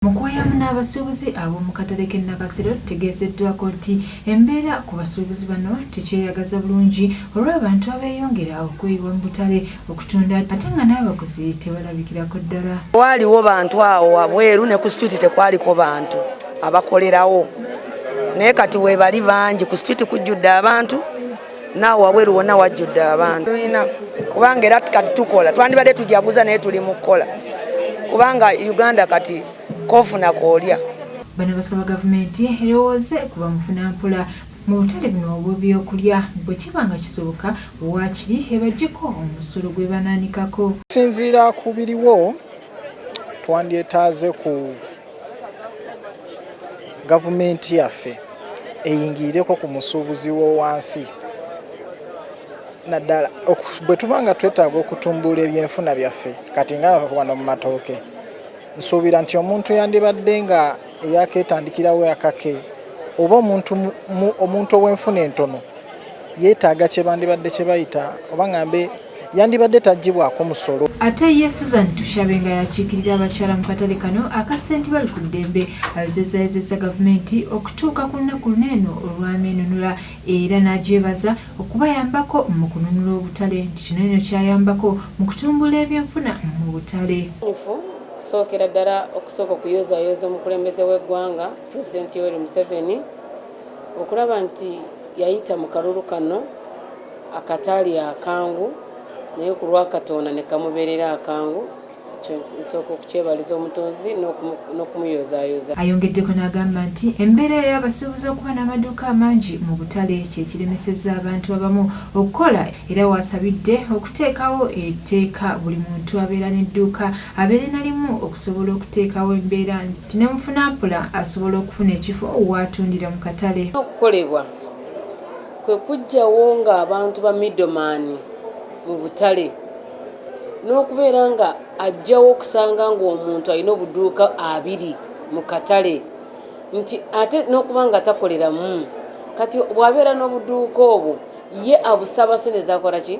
Mukwaya n'abasuubuzi ab'omu katale k'e Nakasero tegeezeddwako nti embeera ku basuubuzi bano tekyeyagaza bulungi olw'abantu abeeyongera okweyiwa mu butale okutunda ate nga n'abaguzi tebalabikirako ddala. Waaliwo bantu awo wabweru ne ku street tekwaliko bantu abakolerawo. Naye kati weebali bangi ku street kujjudde abantu naawe wabweru wonna wajjudde abantu. Kubanga era kati tukola twandibadde tujaguza naye tuli mu kukola kubanga Uganda kati kofuna kolya. Bano basaba gavumenti erowooze kuba mufunampola mu butale buno obw'ebyokulya bwe kiba nga kisoboka waakiri ebaggyeko omusolo gwe banaanikako. Sinziira ku biriwo twandyetaaze ku gavumenti yaffe eyingirireko ku musuubuzi w'owansi naddala bwe tuba nga twetaaga okutumbula ebyenfuna byaffe kati nga wano mu matooke. Nsuubira nti omuntu yandibadde nga yaketandikirawo yakake oba omuntu ow'enfuna entono yeetaaga kye bandibadde kye bayita oba ngambe yandibadde taggyibwako musolo. Ate ye Susan Tushabe nga yakiikirira abakyala mu katale kano akasenti bali ku ddembe ayozezza gavumenti okutuuka ku lunaku luneeno olw'ameenunula era n'agyebaza okubayambako mu kununula obutale nti kino eno kyayambako mu kutumbula ebyenfuna mu butale. Sookera ddala okusooka okuyozaayoza omukulembeze w'eggwanga Pulezidenti Yoweri Museveni okulaba nti yayita mu kalulu kano akataali akangu naye ku lwa Katonda ne kamubeerera akangu nsooka okukyebaliza omutonzi n'okumuyozaayoza. Ayongeddeko n'agamba nti embeera y'abasuubuzi okuba n'amaduuka amangi mu butale kye kiremesezza abantu abamu okukola era wasabidde okuteekawo etteeka buli muntu abeera n'edduuka abeere nalimu okusobola okuteekawo embeera nti ne mufunampola asobola okufuna ekifo w'atundira mu katale. Okukolebwa kwe kuggyawo nga abantu ba middleman mu butale n'okubeera nga ajjawo okusanga ng'omuntu alina obuduuka 2 mu katale nti ate n'okuba nga takoleramu kati bw'abeera n'obuduuka obwo ye abusaba sente zakola ki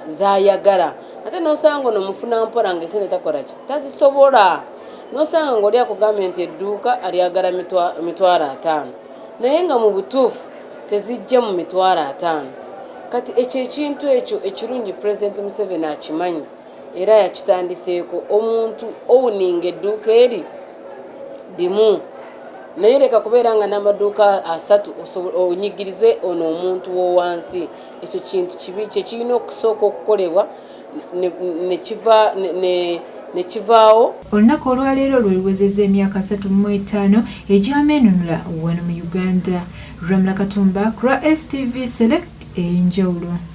zayagala ate n'osanga ono mufunampola nga esente takola ki tazisobola n'osanga ng'oli akugambye nti edduuka alyagala $5,000 naye nga mu butuufu tezijja mu $5,000. Kati ekyo ekintu ekyo ekirungi Pulezidenti Museveni akimanyi era yakitandiseeko omuntu owuninga edduuka eri limu naye leka kubeera nga n'amaduuka 3 onyigirize ono omuntu w'owansi. Ekyo kintu kibi kye kirina okusooka okukolebwa ne kivaawo. Olunaku olwaleero lwe luwezezza emyaka 35 egy'ameenunula wano mu Uganda. Ramla Katumba, STV Select ey'enjawulo.